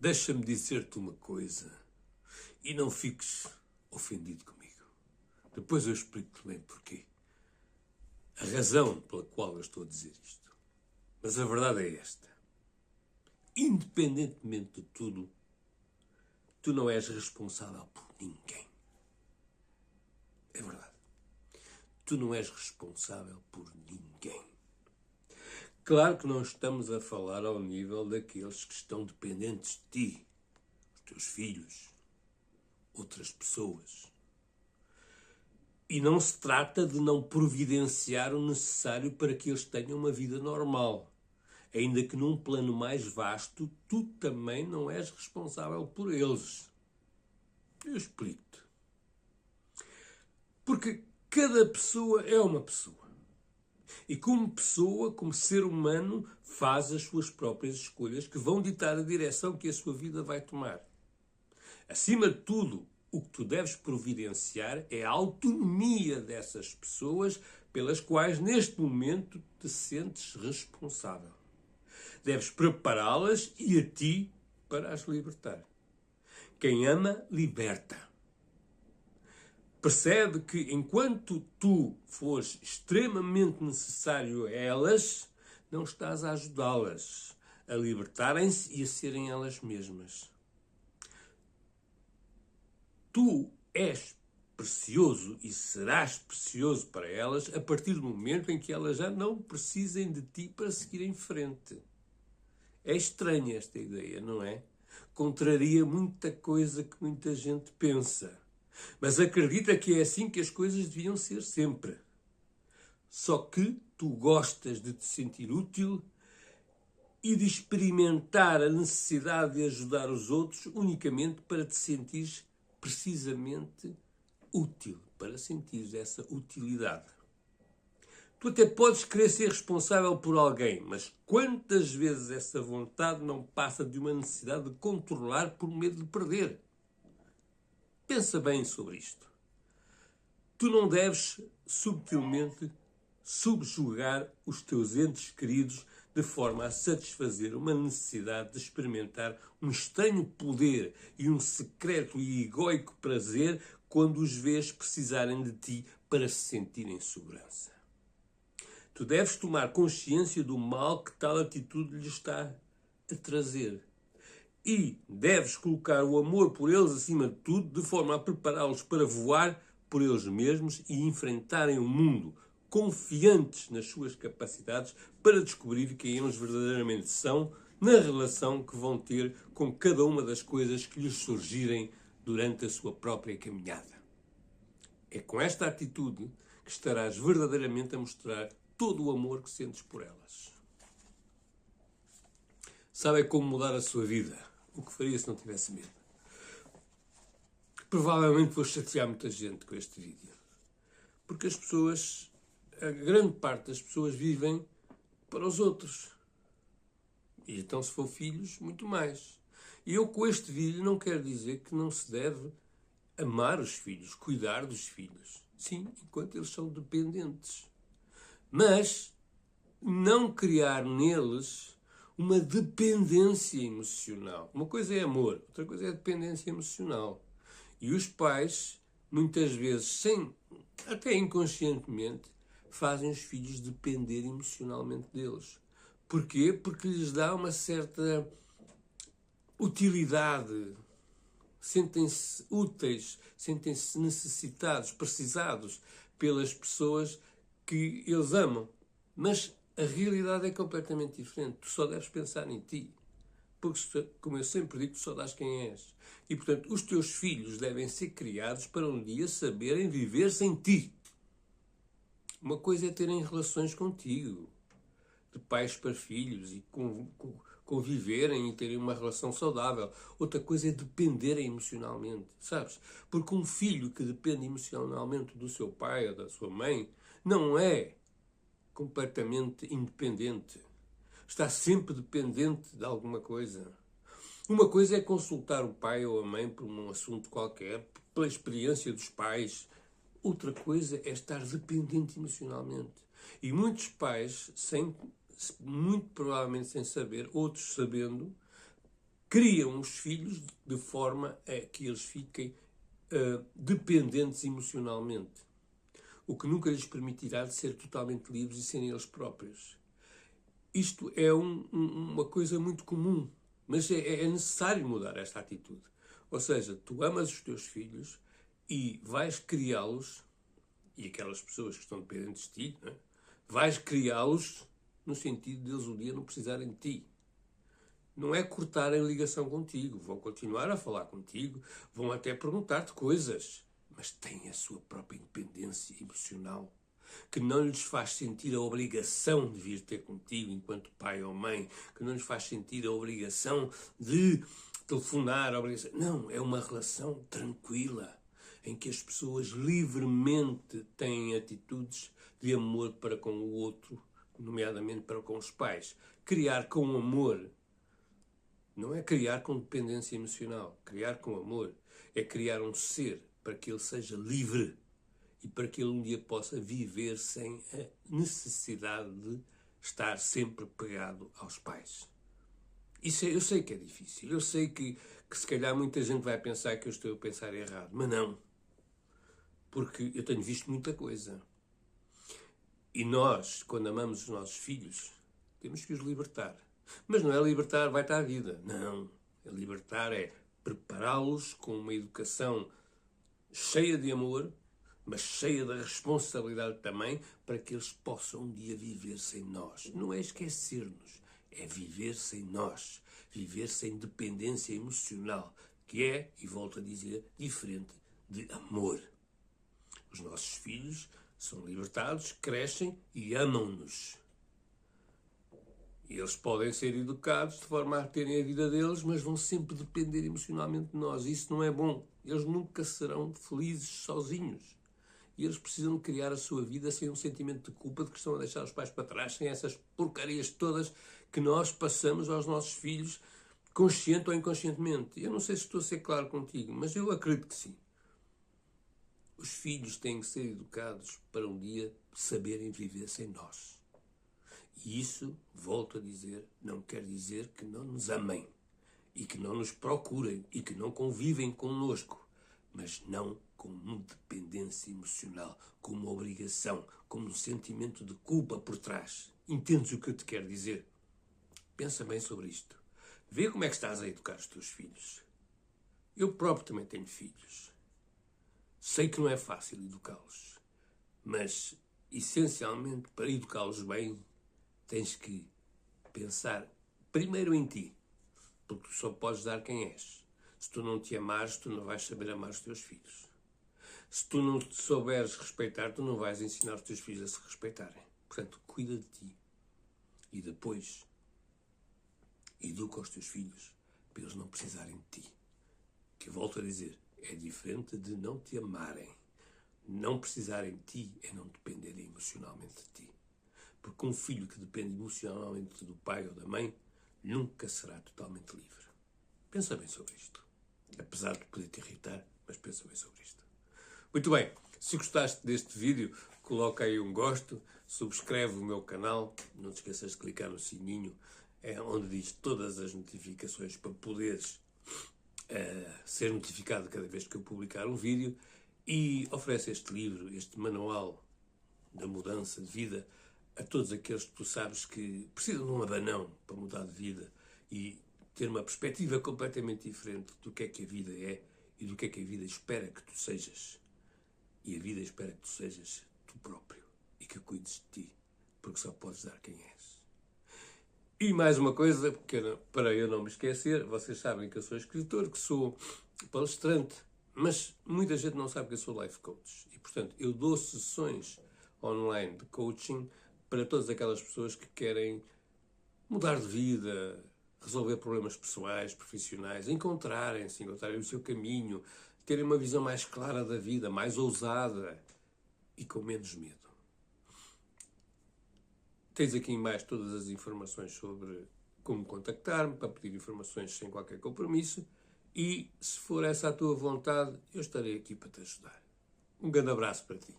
Deixa-me dizer-te uma coisa e não fiques ofendido comigo. Depois eu explico-te bem porquê. A razão pela qual eu estou a dizer isto. Mas a verdade é esta. Independentemente de tudo, tu não és responsável por ninguém. É verdade. Tu não és responsável por ninguém. Claro que não estamos a falar ao nível daqueles que estão dependentes de ti, os teus filhos, outras pessoas. E não se trata de não providenciar o necessário para que eles tenham uma vida normal. Ainda que num plano mais vasto, tu também não és responsável por eles. Eu explico-te. Porque cada pessoa é uma pessoa. E como pessoa, como ser humano, faz as suas próprias escolhas que vão ditar a direção que a sua vida vai tomar. Acima de tudo, o que tu deves providenciar é a autonomia dessas pessoas pelas quais neste momento te sentes responsável. Deves prepará-las e a ti para as libertar. Quem ama, liberta. Percebe que enquanto tu fores extremamente necessário a elas, não estás a ajudá-las a libertarem-se e a serem elas mesmas. Tu és precioso e serás precioso para elas a partir do momento em que elas já não precisem de ti para seguir em frente. É estranha esta ideia, não é? Contraria muita coisa que muita gente pensa. Mas acredita que é assim que as coisas deviam ser sempre. Só que tu gostas de te sentir útil e de experimentar a necessidade de ajudar os outros unicamente para te sentires precisamente útil, para sentires essa utilidade. Tu até podes querer ser responsável por alguém, mas quantas vezes essa vontade não passa de uma necessidade de controlar por medo de perder? Pensa bem sobre isto. Tu não deves subtilmente subjugar os teus entes queridos de forma a satisfazer uma necessidade de experimentar um estranho poder e um secreto e egóico prazer quando os vês precisarem de ti para se sentirem em segurança. Tu deves tomar consciência do mal que tal atitude lhe está a trazer. E deves colocar o amor por eles acima de tudo, de forma a prepará-los para voar por eles mesmos e enfrentarem o mundo, confiantes nas suas capacidades para descobrir quem eles verdadeiramente são na relação que vão ter com cada uma das coisas que lhes surgirem durante a sua própria caminhada. É com esta atitude que estarás verdadeiramente a mostrar todo o amor que sentes por elas. Sabem como mudar a sua vida? O que faria se não tivesse medo? Provavelmente vou chatear muita gente com este vídeo. Porque as pessoas, a grande parte das pessoas vivem para os outros. E então, se for filhos, muito mais. E eu com este vídeo não quero dizer que não se deve amar os filhos, cuidar dos filhos. Sim, enquanto eles são dependentes. Mas não criar neles uma dependência emocional. Uma coisa é amor, outra coisa é dependência emocional. E os pais, muitas vezes, até inconscientemente, fazem os filhos depender emocionalmente deles. Porquê? Porque lhes dá uma certa utilidade. Sentem-se úteis, sentem-se necessitados, precisados pelas pessoas que eles amam. Mas a realidade é completamente diferente. Tu só deves pensar em ti. Porque, como eu sempre digo, tu só dás quem és. E, portanto, os teus filhos devem ser criados para um dia saberem viver sem ti. Uma coisa é terem relações contigo, de pais para filhos, e conviverem e terem uma relação saudável. Outra coisa é dependerem emocionalmente, sabes? Porque um filho que depende emocionalmente do seu pai ou da sua mãe não é completamente independente. Está sempre dependente de alguma coisa. Uma coisa é consultar o pai ou a mãe por um assunto qualquer, pela experiência dos pais. Outra coisa é estar dependente emocionalmente. E muitos pais, muito provavelmente sem saber, outros sabendo, criam os filhos de forma a que eles fiquem dependentes emocionalmente, o que nunca lhes permitirá de ser totalmente livres e serem eles próprios. Isto é uma coisa muito comum, mas é necessário mudar esta atitude. Ou seja, tu amas os teus filhos e vais criá-los, e aquelas pessoas que estão dependentes de ti, não é? Vais criá-los no sentido de eles um dia não precisarem de ti. Não é cortarem ligação contigo, vão continuar a falar contigo, vão até perguntar-te coisas, mas têm a sua própria independência emocional, que não lhes faz sentir a obrigação de vir ter contigo enquanto pai ou mãe, que não lhes faz sentir a obrigação de telefonar, a obrigação. Não, é uma relação tranquila, em que as pessoas livremente têm atitudes de amor para com o outro, nomeadamente para com os pais. Criar com amor não é criar com dependência emocional. Criar com amor é criar um ser para que ele seja livre e para que ele um dia possa viver sem a necessidade de estar sempre pegado aos pais. Isso eu sei que é difícil. Eu sei que se calhar muita gente vai pensar que eu estou a pensar errado. Mas não. Porque eu tenho visto muita coisa. E nós, quando amamos os nossos filhos, temos que os libertar. Mas não é libertar, vai-te à vida. Não. Libertar é prepará-los com uma educação cheia de amor, mas cheia de responsabilidade também, para que eles possam um dia viver sem nós. Não é esquecer-nos, é viver sem nós. Viver sem dependência emocional, que é, e volto a dizer, diferente de amor. Os nossos filhos são libertados, crescem e amam-nos. E eles podem ser educados de forma a terem a vida deles, mas vão sempre depender emocionalmente de nós. Isso não é bom. Eles nunca serão felizes sozinhos. E eles precisam de criar a sua vida sem um sentimento de culpa de que estão a deixar os pais para trás, sem essas porcarias todas que nós passamos aos nossos filhos, consciente ou inconscientemente. Eu não sei se estou a ser claro contigo, mas eu acredito que sim. Os filhos têm que ser educados para um dia saberem viver sem nós. E isso, volto a dizer, não quer dizer que não nos amem e que não nos procurem e que não convivem connosco, mas não com uma dependência emocional, com uma obrigação, com um sentimento de culpa por trás. Entendes o que eu te quero dizer? Pensa bem sobre isto. Vê como é que estás a educar os teus filhos. Eu próprio também tenho filhos. Sei que não é fácil educá-los, mas, essencialmente, para educá-los bem, tens que pensar primeiro em ti, porque tu só podes dar quem és. Se tu não te amares, tu não vais saber amar os teus filhos. Se tu não te souberes respeitar, tu não vais ensinar os teus filhos a se respeitarem. Portanto, cuida de ti. E depois, educa os teus filhos para eles não precisarem de ti. Que eu volto a dizer, é diferente de não te amarem. Não precisarem de ti é não dependerem emocionalmente de ti. Porque um filho que depende emocionalmente do pai ou da mãe nunca será totalmente livre. Pensa bem sobre isto. Apesar de poder te irritar, mas pensa bem sobre isto. Muito bem, se gostaste deste vídeo, coloca aí um gosto, subscreve o meu canal, não te esqueças de clicar no sininho, onde diz todas as notificações para poderes ser notificado cada vez que eu publicar um vídeo, e oferece este livro, este manual da mudança de vida, a todos aqueles que tu sabes que precisam de um abanão para mudar de vida e ter uma perspectiva completamente diferente do que é que a vida é e do que é que a vida espera que tu sejas. E a vida espera que tu sejas tu próprio e que cuides de ti, porque só podes dar quem és. E mais uma coisa, para eu não me esquecer, vocês sabem que eu sou escritor, que sou palestrante, mas muita gente não sabe que eu sou life coach. E, portanto, eu dou sessões online de coaching para todas aquelas pessoas que querem mudar de vida, resolver problemas pessoais, profissionais, encontrarem-se, encontrarem o seu caminho, terem uma visão mais clara da vida, mais ousada e com menos medo. Tens aqui em baixo todas as informações sobre como contactar-me, para pedir informações sem qualquer compromisso, e se for essa a tua vontade, eu estarei aqui para te ajudar. Um grande abraço para ti.